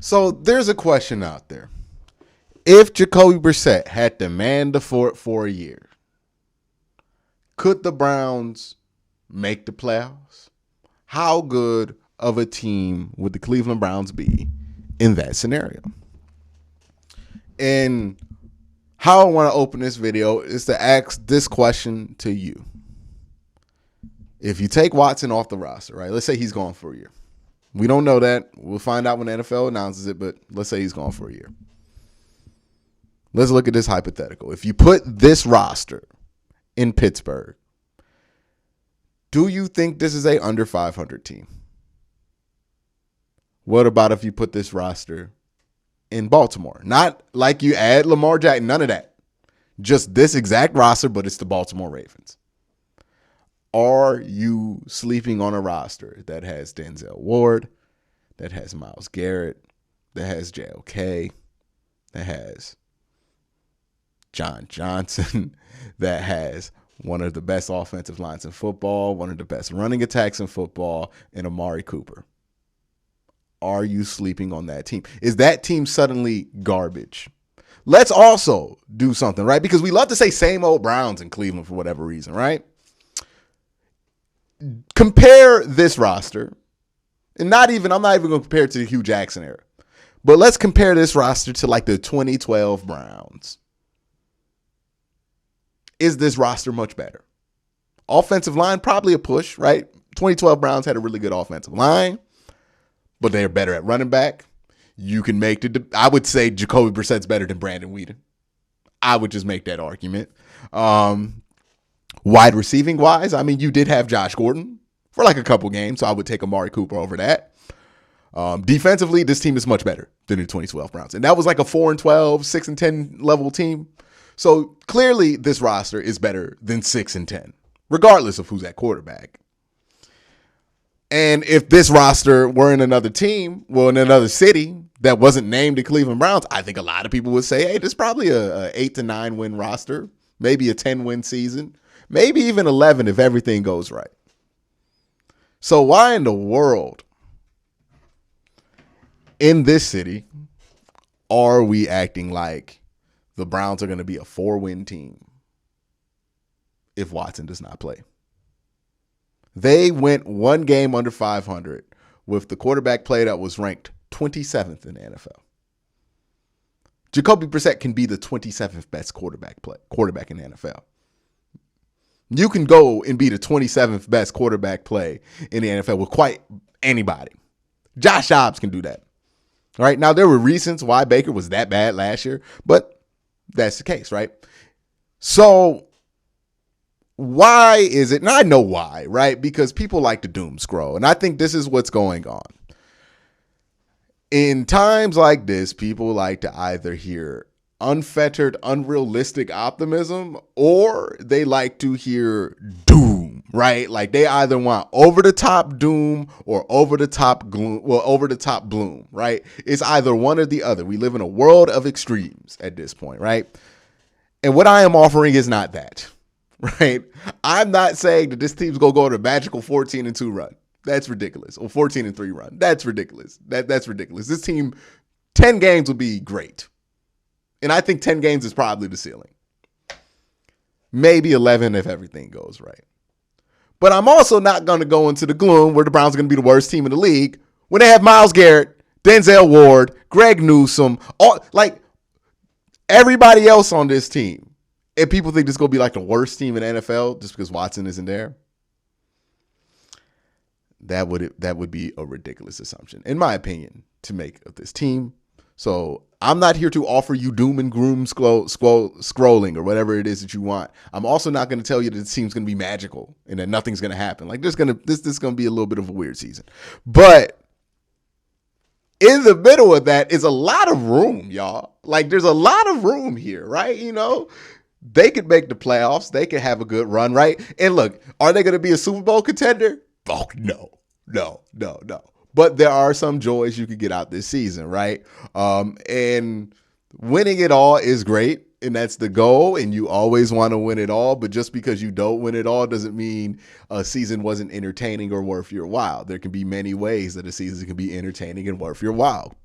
So there's a question out there. If Jacoby Brissett had to man the fort for a year, could the Browns make the playoffs? How good of a team would the Cleveland Browns be in that scenario? And how I want to open this video is to ask this question to you. If you take Watson off the roster, right? Let's say he's gone for a year. We don't know that. We'll find out when the NFL announces it, but let's say he's gone for a year. Let's look at this hypothetical. If you put this roster in Pittsburgh, do you think this is a under 500 team? What about if you put this roster in Baltimore? Not like you add Lamar Jackson, none of that. Just this exact roster, but it's the Baltimore Ravens. Are you sleeping on a roster that has Denzel Ward, that has Myles Garrett, that has JOK, that has John Johnson, that has one of the best offensive lines in football, one of the best running attacks in football, and Amari Cooper? Are you sleeping on that team? Is that team suddenly garbage? Let's also do something, right? Because we love to say same old Browns in Cleveland for whatever reason, right? Compare this roster, and I'm not even going to compare it to the Hugh Jackson era, but let's compare this roster to like the 2012 Browns. Is this roster much better? Offensive line, probably a push, right? 2012 Browns had a really good offensive line, but they're better at running back. You can make I would say Jacoby Brissett's better than Brandon Weeden. I would just make that argument. Wide receiving wise, I mean, you did have Josh Gordon for like a couple games, so I would take Amari Cooper over that. Defensively, this team is much better than the 2012 Browns. And that was like a 4-12, 6-10 level team. So clearly this roster is better than 6-10, regardless of who's at quarterback. And if this roster were in another team, well, in another city that wasn't named the Cleveland Browns, I think a lot of people would say, hey, this is probably a 8 to 9 win roster, maybe a 10-win season, maybe even 11 if everything goes right. So why in the world in this city are we acting like the Browns are going to be a 4-win team if Watson does not play? They went one game under 500 with the quarterback play that was ranked 27th in the NFL. Jacoby Brissett can be the 27th best quarterback in the NFL. You can go and be the 27th best quarterback play in the NFL with quite anybody. Josh Dobbs can do that. All right. Now, there were reasons why Baker was that bad last year, but that's the case, right? So why is it? And I know why, right? Because people like to doom scroll. And I think this is what's going on. In times like this, people like to either hear unfettered, unrealistic optimism, or they like to hear doom, right? Like they either want over the top doom or over the top gloom, well, over the top bloom, right? It's either one or the other. We live in a world of extremes at this point, right? And what I am offering is not that, right? I'm not saying that this team's going to go on a magical 14-2 run. That's ridiculous. Or 14-3 run. That's ridiculous. That's ridiculous. This team, 10 games would be great. And I think 10 games is probably the ceiling. Maybe 11 if everything goes right. But I'm also not going to go into the gloom where the Browns are going to be the worst team in the league when they have Myles Garrett, Denzel Ward, Greg Newsome, like everybody else on this team. And people think this is going to be like the worst team in the NFL just because Watson isn't there. That would be a ridiculous assumption, in my opinion, to make of this team. So I'm not here to offer you doom and gloom scrolling or whatever it is that you want. I'm also not going to tell you that this team's going to be magical and that nothing's going to happen. Like this is going to be a little bit of a weird season. But in the middle of that is a lot of room, y'all. Like there's a lot of room here, right? You know, they could make the playoffs. They could have a good run, right? And look, are they going to be a Super Bowl contender? Oh, no. But there are some joys you could get out this season, right? And winning it all is great. And that's the goal, and you always want to win it all. But just because you don't win it all doesn't mean a season wasn't entertaining or worth your while. There can be many ways that a season can be entertaining and worth your while.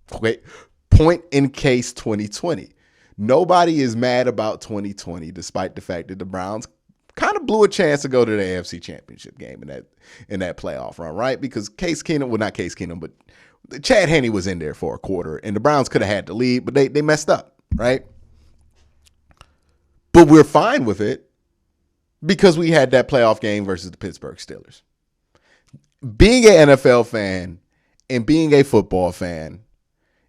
Point in case 2020. Nobody is mad about 2020, despite the fact that the Browns kind of blew a chance to go to the AFC Championship game in that playoff run, right? Because Case Keenum, well, not Case Keenum, but Chad Henne was in there for a quarter, and the Browns could have had the lead, but they messed up, right? But we're fine with it because we had that playoff game versus the Pittsburgh Steelers. Being an NFL fan and being a football fan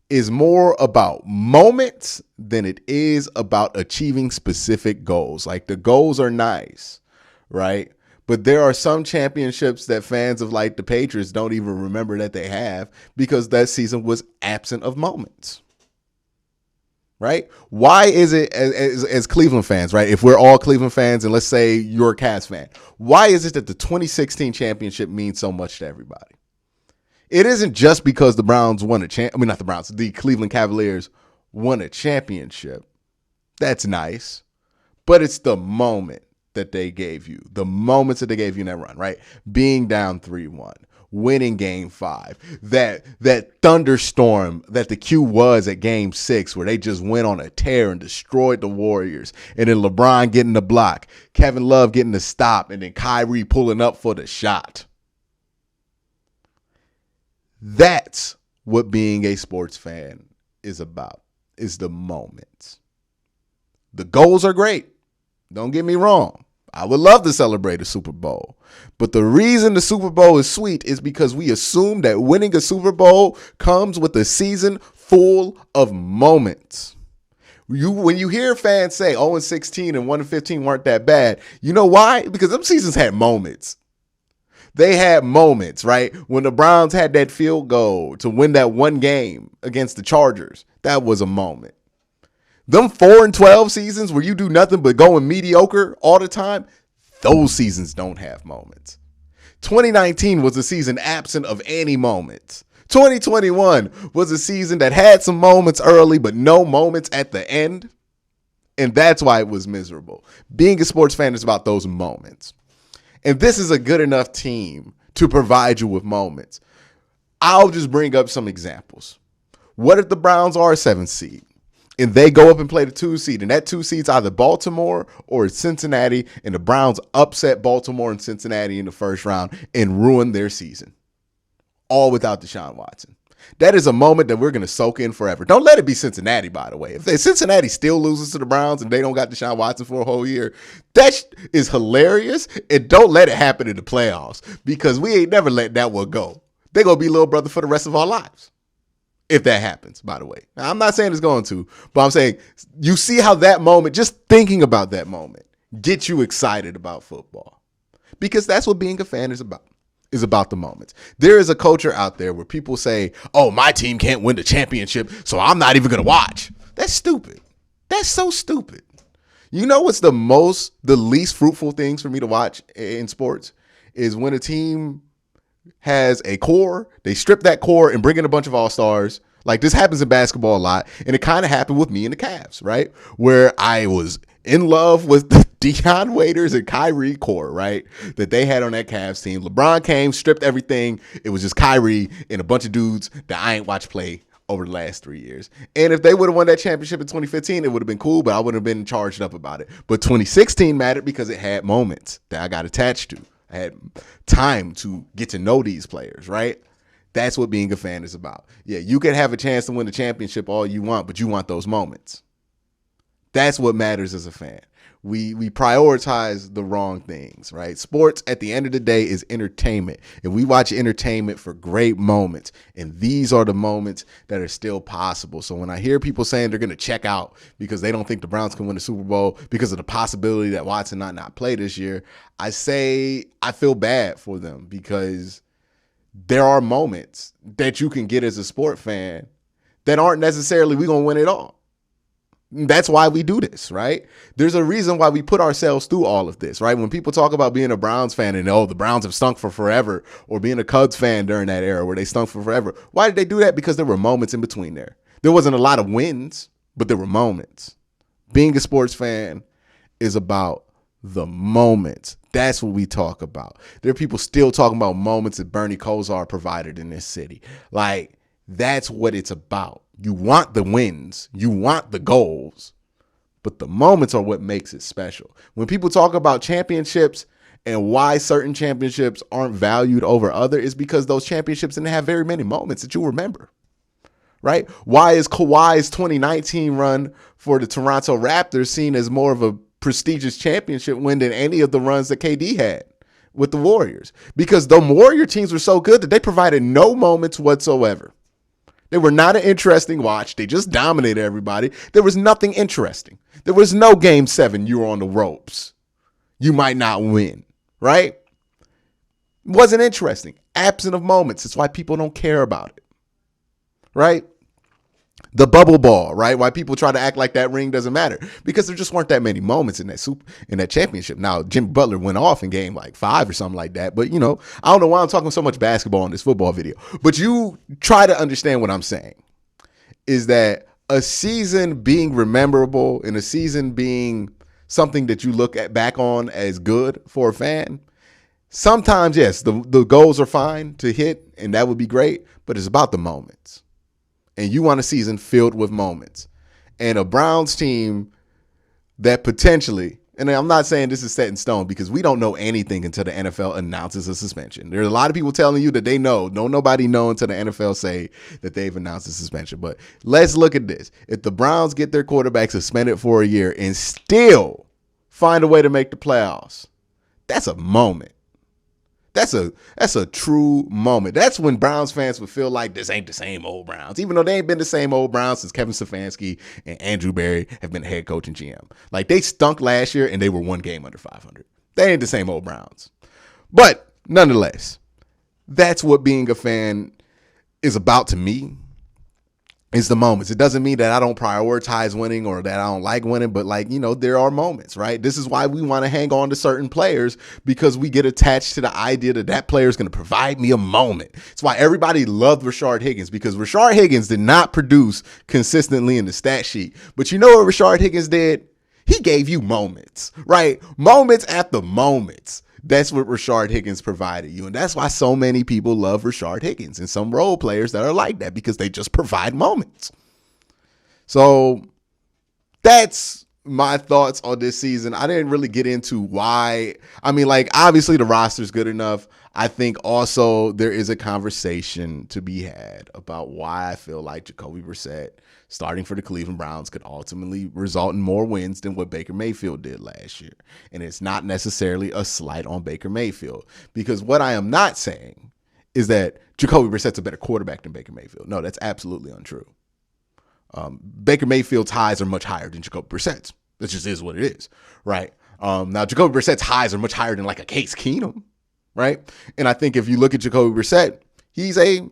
is more about moments than it is about achieving specific goals. Like, the goals are nice, right? But there are some championships that fans of, like, the Patriots don't even remember that they have because that season was absent of moments. Right? Why is it, as Cleveland fans, right? If we're all Cleveland fans and let's say you're a Cavs fan, why is it that the 2016 championship means so much to everybody? It isn't just because the Browns won the Cleveland Cavaliers won a championship. That's nice. But it's the moment that they gave you, the moments that they gave you in that run, right? Being down 3-1. Winning game 5, that thunderstorm that the Q was at game 6, where they just went on a tear and destroyed the Warriors, and then LeBron getting the block, Kevin Love getting the stop, and then Kyrie pulling up for the shot. That's what being a sports fan is about, is the moments. The goals are great. Don't get me wrong. I would love to celebrate a Super Bowl. But the reason the Super Bowl is sweet is because we assume that winning a Super Bowl comes with a season full of moments. When you hear fans say 0-16 and 1-15 weren't that bad, you know why? Because them seasons had moments. They had moments, right? When the Browns had that field goal to win that one game against the Chargers, that was a moment. Them 4-12 seasons where you do nothing but going mediocre all the time, those seasons don't have moments. 2019 was a season absent of any moments. 2021 was a season that had some moments early, but no moments at the end. And that's why it was miserable. Being a sports fan is about those moments. And this is a good enough team to provide you with moments. I'll just bring up some examples. What if the Browns are a 7th seed? And they go up and play the 2 seed, and that 2 seed's either Baltimore or Cincinnati, and the Browns upset Baltimore and Cincinnati in the first round and ruin their season, all without Deshaun Watson. That is a moment that we're going to soak in forever. Don't let it be Cincinnati, by the way. If Cincinnati still loses to the Browns and they don't got Deshaun Watson for a whole year, that is hilarious, and don't let it happen in the playoffs because we ain't never let that one go. They're going to be little brother for the rest of our lives. If that happens, by the way. Now, I'm not saying it's going to, but I'm saying you see how that moment, just thinking about that moment, gets you excited about football. Because that's what being a fan is about the moments. There is a culture out there where people say, oh, my team can't win the championship, so I'm not even going to watch. That's stupid. That's so stupid. You know what's the least fruitful things for me to watch in sports is when a team has a core, they strip that core and bring in a bunch of all-stars. Like, this happens in basketball a lot, and it kind of happened with me and the Cavs, right? Where I was in love with the Deion Waiters and Kyrie core, right? That they had on that Cavs team. LeBron came, stripped everything. It was just Kyrie and a bunch of dudes that I ain't watched play over the last 3 years. And if they would have won that championship in 2015, it would have been cool, but I wouldn't have been charged up about it. But 2016 mattered because it had moments that I got attached to. I had time to get to know these players, right? That's what being a fan is about. Yeah, you can have a chance to win the championship all you want, but you want those moments. That's what matters as a fan. We prioritize the wrong things, right? Sports, at the end of the day, is entertainment. And we watch entertainment for great moments. And these are the moments that are still possible. So when I hear people saying they're going to check out because they don't think the Browns can win the Super Bowl because of the possibility that Watson might not play this year, I say I feel bad for them because there are moments that you can get as a sport fan that aren't necessarily we going to win it all. That's why we do this, right? There's a reason why we put ourselves through all of this, right? When people talk about being a Browns fan and, oh, the Browns have stunk for forever, or being a Cubs fan during that era where they stunk for forever. Why did they do that? Because there were moments in between there. There wasn't a lot of wins, but there were moments. Being a sports fan is about the moments. That's what we talk about. There are people still talking about moments that Bernie Kosar provided in this city. Like, that's what it's about. You want the wins. You want the goals. But the moments are what makes it special. When people talk about championships and why certain championships aren't valued over other, is because those championships didn't have very many moments that you remember. Right? Why is Kawhi's 2019 run for the Toronto Raptors seen as more of a prestigious championship win than any of the runs that KD had with the Warriors? Because the Warrior teams were so good that they provided no moments whatsoever. They were not an interesting watch. They just dominated everybody. There was nothing interesting. There was no game 7. You were on the ropes. You might not win, right? It wasn't interesting. Absent of moments. That's why people don't care about it, right? The bubble ball, right? Why people try to act like that ring doesn't matter, because there just weren't that many moments in that championship. Now, Jimmy Butler went off in game like 5 or something like that. But, I don't know why I'm talking so much basketball in this football video. But you try to understand what I'm saying is that a season being memorable and a season being something that you look back on as good for a fan, sometimes, yes, the goals are fine to hit and that would be great, but it's about the moments. And you want a season filled with moments. And a Browns team that potentially, and I'm not saying this is set in stone because we don't know anything until the NFL announces a suspension. There's a lot of people telling you that they know. Don't nobody know until the NFL say that they've announced a suspension. But let's look at this. If the Browns get their quarterback suspended for a year and still find a way to make the playoffs, that's a moment. That's a true moment. That's when Browns fans would feel like this ain't the same old Browns, even though they ain't been the same old Browns since Kevin Stefanski and Andrew Berry have been head coach and GM. Like, they stunk last year and they were one game under 500. They ain't the same old Browns. But nonetheless, that's what being a fan is about to me. It's the moments. It doesn't mean that I don't prioritize winning or that I don't like winning, but there are moments, right? This is why we want to hang on to certain players, because we get attached to the idea that player is going to provide me a moment. It's why everybody loved Rashard Higgins, because Rashard Higgins did not produce consistently in the stat sheet. But you know what Rashard Higgins did? He gave you moments, right? Moments after moments. That's what Rashard Higgins provided you. And that's why so many people love Rashard Higgins and some role players that are like that, because they just provide moments. So that's my thoughts on this season. I didn't really get into why. Obviously the roster's good enough. I think also there is a conversation to be had about why I feel like Jacoby Brissett starting for the Cleveland Browns could ultimately result in more wins than what Baker Mayfield did last year. And it's not necessarily a slight on Baker Mayfield, because what I am not saying is that Jacoby Brissett's a better quarterback than Baker Mayfield. No, that's absolutely untrue. Baker Mayfield's highs are much higher than Jacoby Brissett's. That just is what it is, right? Now, Jacoby Brissett's highs are much higher than like a Case Keenum, right? And I think if you look at Jacoby Brissett, he's a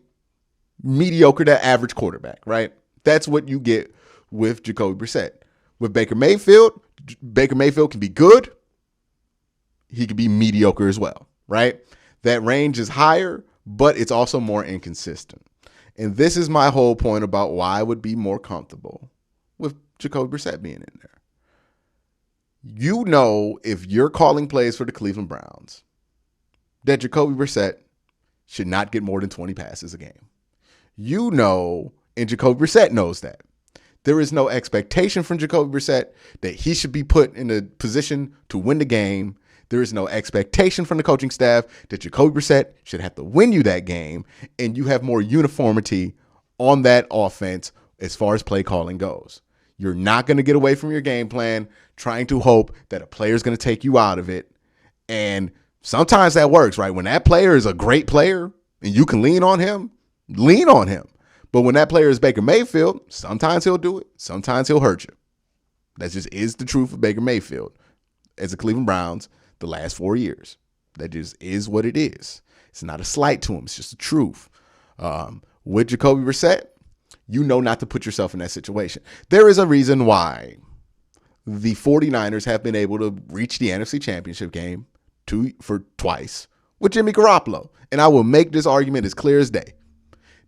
mediocre to average quarterback, right? That's what you get with Jacoby Brissett. With Baker Mayfield can be good. He could be mediocre as well, right? That range is higher, but it's also more inconsistent. And this is my whole point about why I would be more comfortable with Jacoby Brissett being in there. If you're calling plays for the Cleveland Browns, that Jacoby Brissett should not get more than 20 passes a game. And Jacoby Brissett knows that. There is no expectation from Jacoby Brissett that he should be put in a position to win the game. There is no expectation from the coaching staff that Jacoby Brissett should have to win you that game, and you have more uniformity on that offense as far as play calling goes. You're not going to get away from your game plan trying to hope that a player is going to take you out of it. And sometimes that works, right? When that player is a great player and you can lean on him, lean on him. But when that player is Baker Mayfield, sometimes he'll do it. Sometimes he'll hurt you. That just is the truth of Baker Mayfield as the Cleveland Browns the last 4 years. That just is what it is. It's not a slight to him. It's just the truth. With Jacoby Brissett, not to put yourself in that situation. There is a reason why the 49ers have been able to reach the NFC Championship game twice with Jimmy Garoppolo. And I will make this argument as clear as day.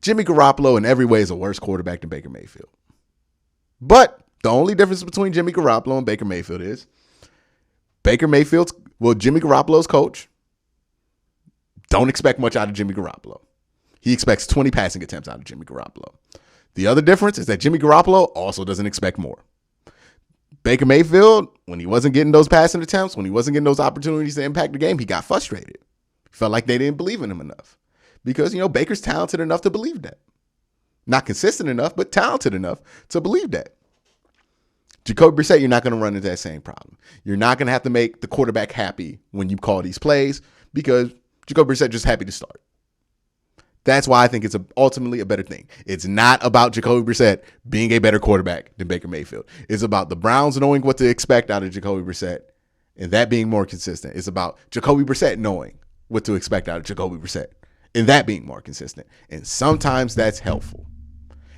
Jimmy Garoppolo in every way is a worse quarterback than Baker Mayfield. But The only difference between Jimmy Garoppolo and Baker Mayfield is Jimmy Garoppolo's coach. Don't expect much out of Jimmy Garoppolo. He expects 20 passing attempts out of Jimmy Garoppolo. The other difference is that Jimmy Garoppolo also doesn't expect more. Baker Mayfield, when he wasn't getting those passing attempts, when he wasn't getting those opportunities to impact the game, he got frustrated. He felt like they didn't believe in him enough. Because, Baker's talented enough to believe that. Not consistent enough, but talented enough to believe that. Jacoby Brissett, you're not going to run into that same problem. You're not going to have to make the quarterback happy when you call these plays because Jacoby Brissett just happy to start. That's why I think it's ultimately a better thing. It's not about Jacoby Brissett being a better quarterback than Baker Mayfield. It's about the Browns knowing what to expect out of Jacoby Brissett and that being more consistent. It's about Jacoby Brissett knowing what to expect out of Jacoby Brissett and that being more consistent. And sometimes that's helpful.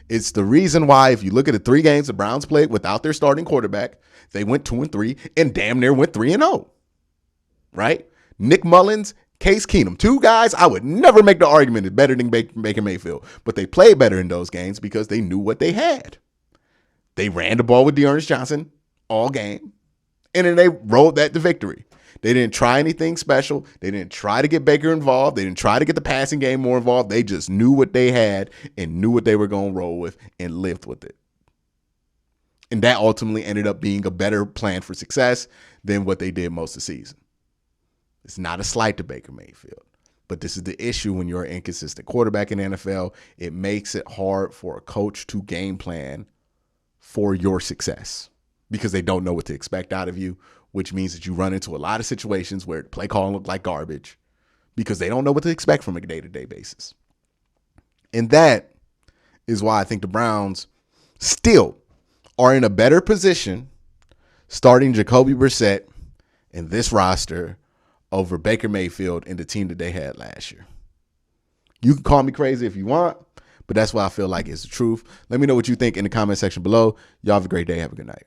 It's the reason why, if you look at the 3 games the Browns played without their starting quarterback, they went 2-3 and damn near went 3-0. Right? Nick Mullins, Case Keenum, 2 guys I would never make the argument is better than Baker Mayfield, but they played better in those games because they knew what they had. They ran the ball with Dearness Johnson all game, and then they rolled that to victory. They didn't try anything special. They didn't try to get Baker involved. They didn't try to get the passing game more involved. They just knew what they had and knew what they were going to roll with and lived with it. And that ultimately ended up being a better plan for success than what they did most of the season. It's not a slight to Baker Mayfield, but this is the issue when you're an inconsistent quarterback in the NFL. It makes it hard for a coach to game plan for your success because they don't know what to expect out of you, which means that you run into a lot of situations where play calling look like garbage because they don't know what to expect from a day-to-day basis. And that is why I think the Browns still are in a better position starting Jacoby Brissett in this roster over Baker Mayfield and the team that they had last year. You can call me crazy if you want, but that's why I feel like it's the truth. Let me know what you think in the comment section below. Y'all have a great day. Have a good night.